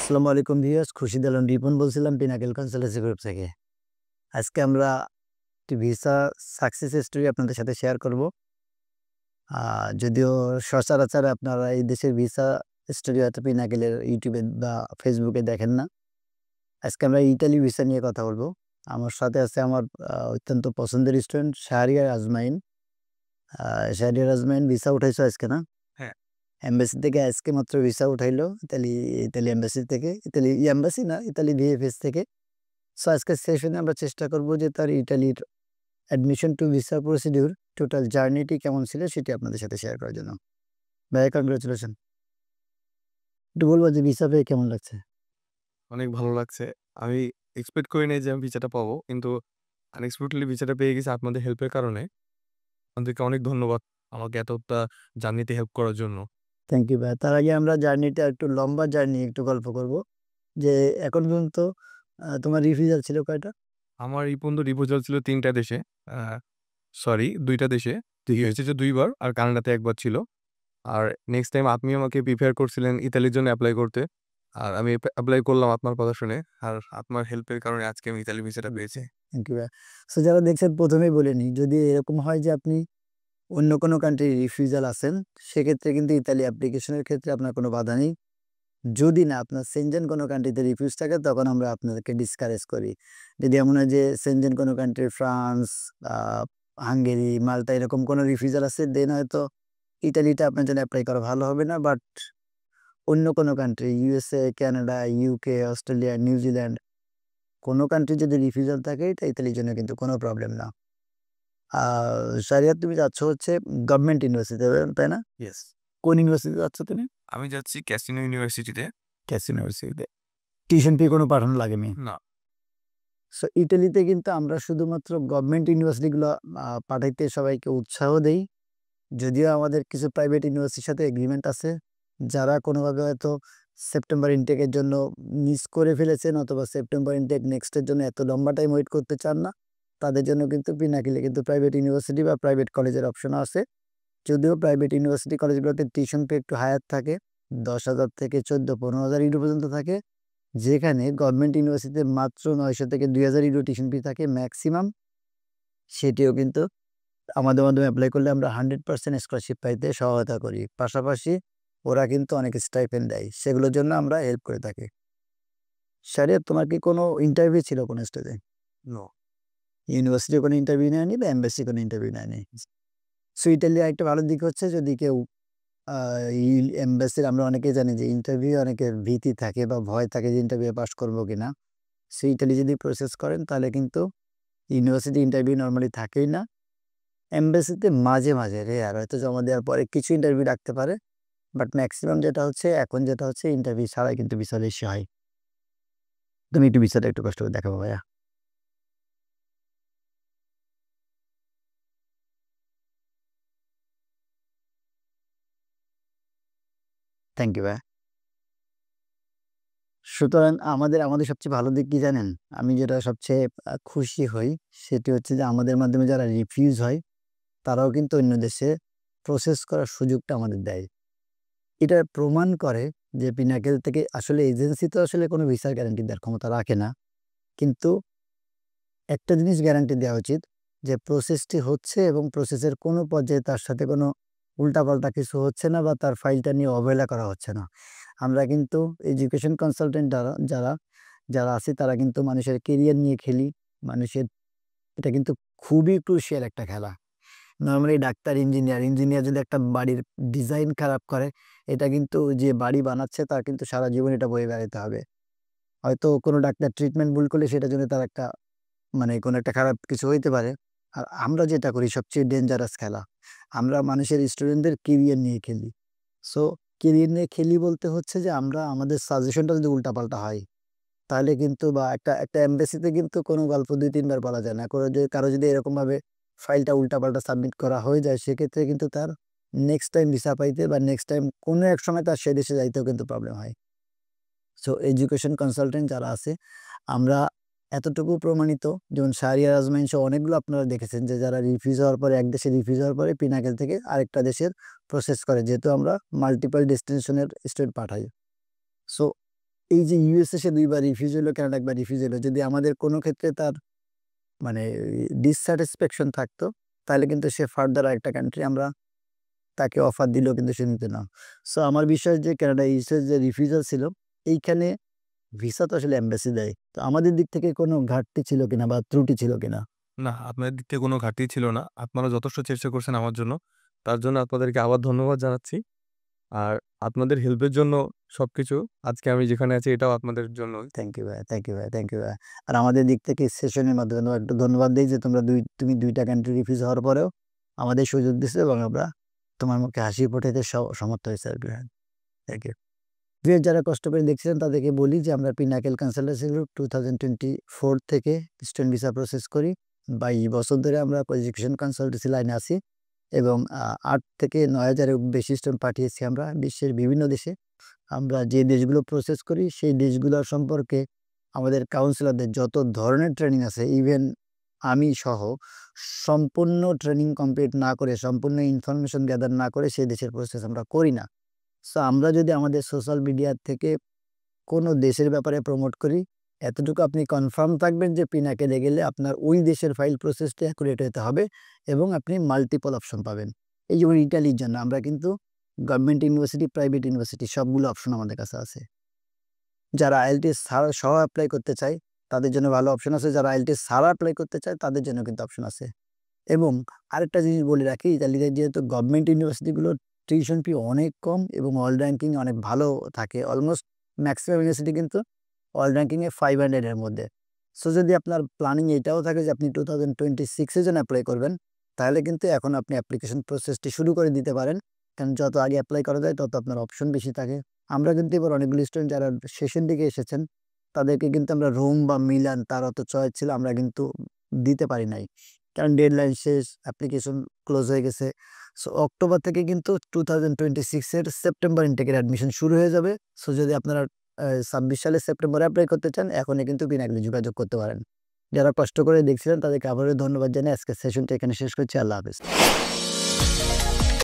আসসালামু আলাইকুম ভিউয়ার্স, খুরশিদ আলম রিপন বলছিলাম পিনাকেল কনসালটেন্সি গ্রুপ থেকে। আজকে আমরা একটি ভিসা সাকসেস স্টোরি আপনাদের সাথে শেয়ার করব। যদিও সচরাচর আপনারা এই দেশের ভিসা স্টোরি হয়তো পিনাকেলের ইউটিউবে বা ফেসবুকে দেখেন না। আজকে আমরা ইতালি ভিসা নিয়ে কথা বলবো। আমার সাথে আছে আমার অত্যন্ত পছন্দের স্টুডেন্ট শাহরিয়ার আজমাইন। শাহরিয়ার আজমাইন ভিসা উঠাইছো আজকে না? হ্যাঁ। এম্বাসি থেকে আজকে মাত্র ভিসা উঠাইলো ইতালি ইতালি এম্বাসি থেকে, ইতালি এম্বাসি না, ইতালি ভিএফএস থেকে। সো আজকের সেশনে আমরা চেষ্টা করব যে তার ইটালির admission to visa procedure total জার্নিটি কেমন ছিল সেটি আপনাদের সাথে শেয়ার করার জন্য। ভাইয়া কংগ্রেচুলেশন। একটু বলবো যে ভিসা পেয়ে কেমন লাগছে? অনেক ভালো লাগছে। আমি এক্সপেক্ট করি নাই যে আমি ভিসাটা পাবো। কিন্তু আনএক্সপেক্টেডলি ভিসাটা পেয়ে গেছি আপনাদের হেল্পের কারণে। আপনাদেরকে অনেক ধন্যবাদ আমাকে এতটা জার্নিতে হেল্প করার জন্য। থ্যাংক ইউ ভাইয়া। তার আগে আমরা জার্নিটা একটু লম্বা জার্নি একটু গল্প করব যে এখন পর্যন্ত তোমার রিফিউজাল ছিল কয়টা? আমার এই পর্যন্ত রিপোজাল ছিল ৩ টা দেশে। আ সরি ২ টা দেশে। হয়েছে যে ২ বার আর কানাডাতে ১ বার ছিল। আর নেক্সট টাইম আপনি আমাকে প্রিফার করছিলেন ইতালির জন্য এপ্লাই করতে। আর আমি এপ্লাই করলাম আপনার কথা শুনে। আর আপনার হেল্পের কারণে আজকে আমি ইতালি ভিসাটা পেয়েছি। থ্যাংক ইউ ভাইয়া। সো যারা দেখছেন প্রথমেই বলে নিই, যদি এরকম হয় যে আপনি অন্য কোনো কান্ট্রির রিফিউজাল আছেন, সেক্ষেত্রে কিন্তু ইতালি অ্যাপ্লিকেশনের ক্ষেত্রে আপনার কোনো বাধা নেই। যদি না আপনার সেনজেন কোনো কান্ট্রিতে রিফিউজ থাকে তখন আমরা আপনাদেরকে ডিসকারেজ করি। যদি এমন হয় যে সেনজেন কোনো কান্ট্রি ফ্রান্স, হাঙ্গেরি, মাল্টা এরকম কোনো রিফিউজাল আছে, দেন হয়তো ইটালিটা আপনার জন্য অ্যাপ্লাই করা ভালো হবে না। বাট অন্য কোনো country USA, Canada, UK, Australia, New Zealand কোনো কান্ট্রি যদি রিফিউজাল থাকে এটা ইতালির জন্য কিন্তু কোনো প্রবলেম না। শারিয়াত তুমি যাচ্ছ হচ্ছে গভর্নমেন্ট ইউনিভার্সিটি, তাই না? ইয়েস। কোন ইউনিভার্সিটি যাচ্ছ তুমি? আমি যাচ্ছি ক্যাসিনো ইউনিভার্সিটিতে। ক্যাস ইউনিভার্সিটিতে। টিউশন ফি কোনো পাঠানো লাগেনি? না। সো ইটালিতে কিন্তু আমরা শুধুমাত্র গভর্নমেন্ট ইউনিভার্সিটিগুলো পাঠাইতে সবাইকে উৎসাহ দেই। যদিও আমাদের কিছু প্রাইভেট ইউনিভার্সিটির সাথে এগ্রিমেন্ট আছে, যারা কোনোভাবে হয়তো সেপ্টেম্বর ইনটেকের জন্য মিস করে ফেলেছেন অথবা সেপ্টেম্বর ইনটেক নেক্সটের জন্য এত লম্বা টাইম ওয়েট করতে চান না, তাদের জন্য কিন্তু পিনাকিলে কিন্তু প্রাইভেট ইউনিভার্সিটি বা প্রাইভেট কলেজের অপশনও আছে। যদিও প্রাইভেট ইউনিভার্সিটি কলেজগুলোতে টিউশন ফি একটু হায়ার থাকে, 10,000 থেকে 14-15,000 ইউরো পর্যন্ত থাকে। যেখানে গভর্নমেন্ট ইউনিভার্সিটিতে মাত্র 900 থেকে 2,000 ইউরো টিউশন ফি থাকে ম্যাক্সিমাম। সেটিও কিন্তু আমাদের মাধ্যমে অ্যাপ্লাই করলে আমরা 100% স্কলারশিপ পাইতে সহায়তা করি। পাশাপাশি ওরা কিন্তু অনেক স্টাইপেন্ড দেয়, সেগুলোর জন্য আমরা হেল্প করে থাকি। শারিয়াত, তোমার কি কোনো ইন্টারভিউ ছিল কোনো স্টেজে? নো। ইউনিভার্সিটির কোনো ইন্টারভিউ নেয়নি বা এমবাসি কোনো ইন্টারভিউ নেয়নি? সো ইটালির একটা ভালো দিক হচ্ছে, যদি কেউ এমবাসির, আমরা অনেকেই জানি যে ইন্টারভিউ অনেকের ভীতি থাকে বা ভয় থাকে যে ইন্টারভিউ পাস করবো কিনা। সো ইটালি যদি প্রসেস করেন তাহলে কিন্তু ইউনিভার্সিটি ইন্টারভিউ নর্মালি থাকেই না। এমবাসিতে মাঝে মাঝে রেয়ার হয়তো জমা দেওয়ার পরে কিছু ইন্টারভিউ রাখতে পারে, বাট ম্যাক্সিমাম যেটা হচ্ছে এখন যেটা হচ্ছে ইন্টারভিউ ছাড়াই কিন্তু ভিসা ইস্যু হয়। তুমি একটু ভিসাটা একটু কষ্ট করে দেখাবো ভাইয়া। থ্যাংক ইউ ভাইয়া। সুতরাং আমাদের আমাদের সবচেয়ে ভালো দিক কি জানেন? আমি যেটা সবচেয়ে খুশি হই সেটি হচ্ছে যে আমাদের মাধ্যমে যারা রিফিউজ হয় তারাও কিন্তু অন্য দেশে প্রসেস করার সুযোগটা আমাদের দেয়। এটা প্রমাণ করে যে পিনাকেল থেকে আসলে এজেন্সি তো আসলে কোনো ভিসার গ্যারান্টি দেওয়ার ক্ষমতা রাখে না। কিন্তু একটা জিনিস গ্যারান্টি দেওয়া উচিত যে প্রসেসটি হচ্ছে এবং প্রসেসের কোনো পর্যায়ে তার সাথে কোনো উল্টাপাল্টা কিছু হচ্ছে না বা তার ফাইলটা নিয়ে অবহেলা করা হচ্ছে না। আমরা কিন্তু এডুকেশন কনসালটেন্ট যারা যারা যারা আছি তারা কিন্তু মানুষের কেরিয়ার নিয়ে খেলি। মানুষের এটা কিন্তু খুবই ক্রুশিয়াল একটা খেলা। নরমালি ডাক্তার, ইঞ্জিনিয়ার যদি একটা বাড়ির ডিজাইন খারাপ করে, এটা কিন্তু যে বাড়ি বানাচ্ছে তার কিন্তু সারা জীবন এটা বয়ে বেড়াতে হবে। হয়তো কোনো ডাক্তার ট্রিটমেন্ট ভুল করলে সেটার জন্য তার একটা মানে কোনো একটা খারাপ কিছু হইতে পারে। আর আমরা যেটা করি সবচেয়ে ডেঞ্জারাস খেলা, আমরা মানুষের স্টুডেন্টদের কেরিয়ার নিয়ে খেলি। সো কেরিয়ার নিয়ে খেলি বলতে হচ্ছে যে আমরা আমাদের সাজেশনটা যদি উল্টাপাল্টা হয় তাহলে কিন্তু, বা একটা একটা এমবাসিতে কিন্তু কোনো গল্প ২-৩ বার বলা যায় না। কারো যদি এরকমভাবে ফাইলটা উল্টাপাল্টা সাবমিট করা হয়ে যায় সেক্ষেত্রে কিন্তু তার নেক্সট টাইম ভিসা পাইতে বা নেক্সট টাইম কোনো এক সময় তার সে দেশে যাইতেও কিন্তু প্রবলেম হয়। সো এডুকেশন কনসালটেন্ট যারা আছে আমরা এতটুকু প্রমাণিত, যেমন শাহরিয়ার আজমাইন সহ অনেকগুলো আপনারা দেখেছেন যে যারা রিফিউজ হওয়ার পরে, এক দেশে রিফিউজ হওয়ার পরে পিনাকেল থেকে আরেকটা দেশের প্রসেস করে, যেহেতু আমরা মাল্টিপল ডেস্টিনেশনের স্টুডেন্ট পাঠাই। সো এই যে ইউএসএ সে ২ বার রিফিউজ হলো, কানাডা ১ বার রিফিউজ হলো। যদি আমাদের কোনো ক্ষেত্রে তার মানে ডিসস্যাটিসফ্যাকশন থাকতো, তাহলে কিন্তু সে ফার্দার আরেকটা কান্ট্রি আমরা তাকে অফার দিলেও কিন্তু সে নিত না। সো আমার বিশ্বাস যে কানাডা, ইউএসএ যে রিফিউজাল ছিল, এইখানে ভিসা তো আসলে এম্বাসি দেয়। তো আমাদের দিক থেকে কোনো ঘাটতি ছিল কিনা বা ত্রুটি ছিল কিনা? না, আপনাদের দিক থেকে কোনো ঘাটতি ছিল না। আপনারা যথেষ্ট চেষ্টা করছেন আমার জন্য। তার জন্য আপনাদেরকে আবার ধন্যবাদ জানাচ্ছি। আর আপনাদের হেল্পের জন্য সবকিছু আজকে আমি যেখানে আছি এটাও আপনাদের জন্যই। থ্যাংক ইউ ভাইয়া, থ্যাংক ইউ ভাইয়া, থ্যাংক ইউ ভাইয়া। আর আমাদের দিক থেকে সেশনের মাধ্যমে তোমাকে একটু ধন্যবাদ দেই যে তুমি ২ টা কান্ট্রি রিফিউজ হওয়ার পরেও আমাদের সুযোগ দিছো এবং আমরা তোমার মুখে হাসি ফোটাতে সমর্থ হইছি আরকি ভাইয়া। Thank you. ভিউয়ার যারা কষ্ট করে দেখছিলেন তাদেরকে বলি যে আমরা পিনাকেল কনসালটেন্সি গ্রুপ 2024 থেকে স্টুডেন্ট ভিসা প্রসেস করি। ২২ বছর ধরে আমরা এডুকেশন কনসালটেন্সি লাইনে আছি এবং ৮ থেকে ৯,০০০ এর বেশি স্টুডেন্ট পাঠিয়েছি আমরা বিশ্বের বিভিন্ন দেশে। আমরা যে দেশগুলো প্রসেস করি সেই দেশগুলোর সম্পর্কে আমাদের কাউন্সিলরদের যত ধরনের ট্রেনিং আছে, ইভেন আমি সহ সম্পূর্ণ ট্রেনিং কমপ্লিট না করে, সম্পূর্ণ ইনফরমেশন গ্যাদার না করে সেই দেশের প্রসেস আমরা করি না। সো আমরা যদি আমাদের সোশ্যাল মিডিয়া থেকে কোনো দেশের ব্যাপারে প্রমোট করি, এতটুকু আপনি কনফার্ম থাকবেন যে পিনাকেলে গেলে আপনার ওই দেশের ফাইল প্রসেসটা অ্যাকুরেট হতে হবে এবং আপনি মাল্টিপল অপশন পাবেন। এই যেমন ইটালির জন্য আমরা কিন্তু গভর্নমেন্ট ইউনিভার্সিটি, প্রাইভেট ইউনিভার্সিটি সবগুলো অপশন আমাদের কাছে আছে। যারা আইএলটিএস ছাড়া সহ এপ্লাই করতে চায় তাদের জন্য ভালো অপশন আছে। যারা আইএলটিএস ছাড়া এপ্লাই করতে চায় তাদের জন্য কিন্তু অপশন আছে। এবং আরেকটা জিনিস বলে রাখি, ইতালিতে যেহেতু গভর্নমেন্ট ইউনিভার্সিটিগুলোর টিউশন ফি অনেক কম এবং ওয়ার্ল্ড র‍্যাঙ্কিং অনেক ভালো থাকে। অলমোস্ট ম্যাক্সিমাম ইউনিভার্সিটি কিন্তু ওয়ার্ল্ড র‍্যাঙ্কিংয়ে 500 এর মধ্যে। সো যদি আপনার প্ল্যানিং এটাও থাকে যে আপনি 2026 এর জন্য এপ্লাই করবেন, তাহলে কিন্তু এখন আপনি অ্যাপ্লিকেশন প্রসেসটি শুরু করে দিতে পারেন। কারণ যত আগে এপ্লাই করা যায় তত আপনার অপশন বেশি থাকে। আমরা কিন্তু এবার অনেকগুলো স্টুডেন্ট যারা শেষের দিকে এসেছেন, তাদেরকে কিন্তু আমরা রোম বা মিলান তার অত চয়েস ছিল আমরা কিন্তু দিতে পারি নাই। কারণ ডেডলাইন শেষ, অ্যাপ্লিকেশন ক্লোজ হয়ে গেছে। সো অক্টোবর থেকে কিন্তু 2026 এর সেপ্টেম্বর ইনটেকের অ্যাডমিশন শুরু হয়ে যাবে। সো যদি আপনারা ২৬ সালের সেপ্টেম্বরে এপ্লাই করতে চান, এখনই কিন্তু পিনাকিলে যোগাযোগ করতে পারেন। যারা কষ্ট করে দেখছিলেন তাদেরকে আবারও ধন্যবাদ জানিয়ে আজকের সেশনটা এখানে শেষ করছি। আল্লাহ হাফেজ।